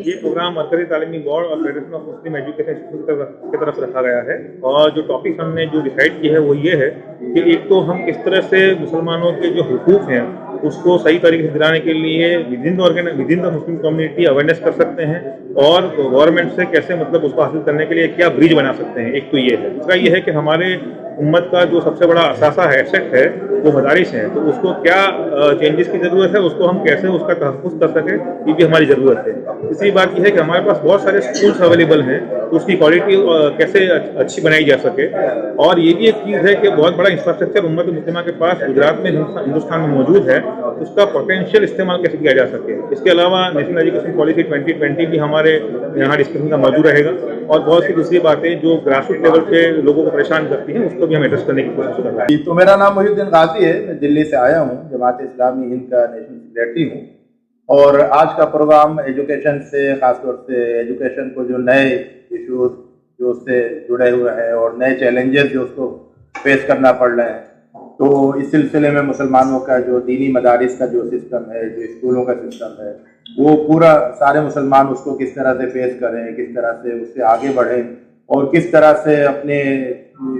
ये प्रोग्राम मरकजी तालीमी बोर्ड और federation of Muslim education institute की तरफ रखा गया है। और जो टॉपिक हमने जो डिसाइड की है वो ये है कि एक तो हम किस तरह से मुसलमानों के जो हुकूक हैं उसको सही तरीके से दिलाने के लिए within the Muslim community awareness कर सकते हैं, और गवर्नमेंट से कैसे मतलब उसको हासिल करने के लिए क्या ब्रिज बना सकते हैं। एक तो ये है। दूसरा ये है कि हमारे उम्मत का जो सबसे बड़ा असासा है, एसेट है, वो मदारिस है, तो उसको क्या चेंजेस की ज़रूरत है, उसको हम कैसे उसका तहफ़्फ़ुज़ कर सकें, ये भी हमारी ज़रूरत है। तीसरी बात यह है कि हमारे पास बहुत सारे स्कूल्स अवेलेबल हैं, तो उसकी क्वालिटी कैसे अच्छी बनाई जा सके। और ये भी एक चीज़ है कि बहुत बड़ा इंफ्रास्ट्रक्चर उम्मत मुस्लिमा के पास गुजरात में, हिंदुस्तान में मौजूद है, उसका पोटेंशियल इस्तेमाल कैसे किया जा सके। इसके अलावा नेशनल एजुकेशन पॉलिसी 2020 भी हमारे यहाँ डिस्कशन का मौजूद रहेगा, और बहुत सी दूसरी बातें जो ग्रास रूट लेवल पे लोगों को परेशान करती हैं उसको भी हम एड्रेस करने की कोशिश कर रहे हैं। तो मेरा नाम मोहिउद्दीन गाजी है, मैं दिल्ली से आया हूँ, जमात इस्लामी हिंद का नेशनल सेक्रेटरी हूँ। और आज का प्रोग्राम एजुकेशन से, ख़ासतौर से एजुकेशन को जो नए इश्यूज जो उससे जुड़े हुए हैं और नए चैलेंजेस जो उसको फेस करना पड़ रहे हैं, तो इस सिलसिले में मुसलमानों का जो दीनी मदारिस का जो सिस्टम है, जो स्कूलों का सिस्टम है, वो पूरा सारे मुसलमान उसको किस तरह से फेस करें, किस तरह से उससे आगे बढ़ें, और किस तरह से अपने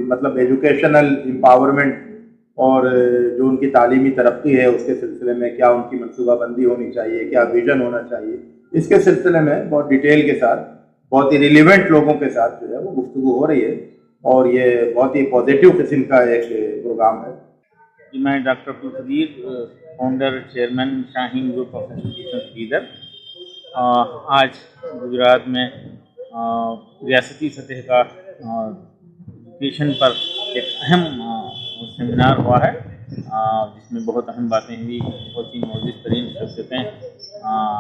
मतलब एजुकेशनल एम्पावरमेंट और जो उनकी तालीमी तरक्की है उसके सिलसिले में क्या उनकी मनसूबाबंदी होनी चाहिए, क्या विजन होना चाहिए, इसके सिलसिले में बहुत डिटेल के साथ, बहुत ही रिलेवेंट लोगों के साथ जो है वो गुफ्तगू हो रही है। और ये बहुत ही पॉजिटिव किस्म का एक प्रोग्राम है। मैं doctor Abdul Qadeer, founder chairman Shaheen group of institution leader, आज गुजरात में रियासती सतह का एजुकेशन पर एक अहम सेमिनार हुआ है, जिसमें बहुत अहम बातें हुई, बहुत ही मौजूद तरीन शख्सियतें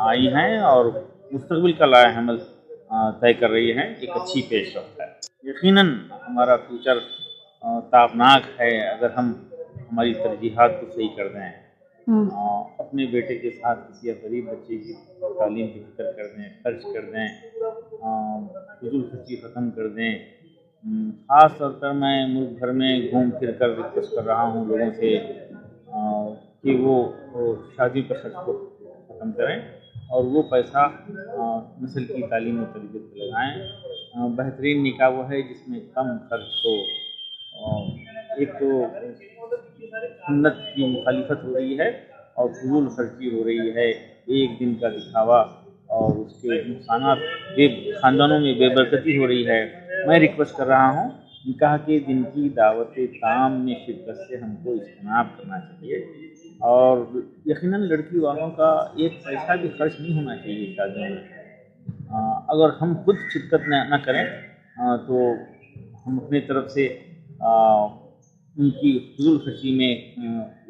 आई हैं और मुस्तकबिल का लाएहमल तय कर रही हैं। एक अच्छी पेशरफ्त है। यकीनन हमारा फ्यूचर ताबनाक है अगर हम हमारी तरजीहात को सही कर दें, अपने बेटे के साथ किसी गरीब बच्चे की तालीम की फिक्र कर दें, खर्च कर दें, फिजूल खर्ची ख़त्म कर दें। ख़ास तौर पर मैं मुल्क भर में घूम फिर कर रिक्वेस्ट कर रहा हूँ लोगों से कि वो शादी का खर्च को ख़त्म करें और वो पैसा नस्ल की तालीम और तरबियत पर लगाएँ। बेहतरीन निकाह वो है जिसमें कम खर्च हो। एक तो सुन्नत की मुखालिफत हो रही है और फजूल खर्ची हो रही है, एक दिन का दिखावा और उसके नुकसानात ख़ानदानों में बेबरकती हो रही है। मैं रिक्वेस्ट कर रहा हूँ, निकाह के दिन की दावत ताम में शिरकत से हमको इज्तनाब करना चाहिए और यकीनन लड़की वालों का एक पैसा भी खर्च नहीं होना चाहिए शादियों में। अगर हम खुद शिरकत न करें तो हम अपनी तरफ से उनकी फजूल खर्ची में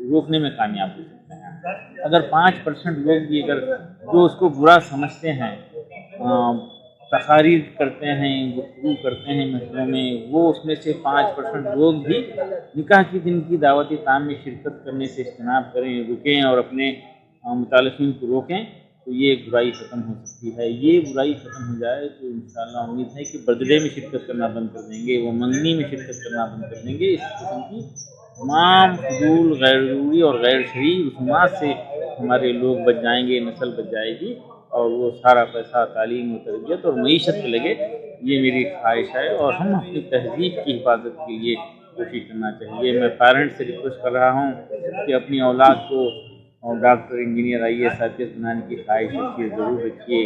रोकने में कामयाब हो सकते हैं। अगर 5% लोग भी अगर जो उसको बुरा समझते हैं, तकारीर करते हैं, गुफ्तगू करते हैं महफिलों में, वो उसमें से 5% लोग भी निकाह के दिन की दावत ताम में शिरकत करने से इज्तनाब करें, रुकें और अपने मुतालिकीन को रोकें, तो ये बुराई ख़त्म हो सकती है। ये बुराई ख़त्म हो जाए तो इंशाअल्लाह उम्मीद है कि बर्थडे में शिरकत करना बंद कर देंगे, वो मंगनी में शिरकत करना बंद कर देंगे। इस किस्म की तमाम फजूल, गैर ज़रूरी और गैर शरई रसूमात से हमारे लोग बच जाएंगे, नस्ल बच जाएगी और वो सारा पैसा तालीम और तरबियत और मईशत पे लगे। ये मेरी ख्वाहिश है और हम अपनी तहज़ीब की हिफाजत के लिए कोशिश करना चाहिए। मैं पेरेंट्स से रिक्वेस्ट कर रहा हूँ कि अपनी औलाद को और डॉक्टर, इंजीनियर, IAS, IPS बनाने की ख्वाहिश ज़रूर रखिए।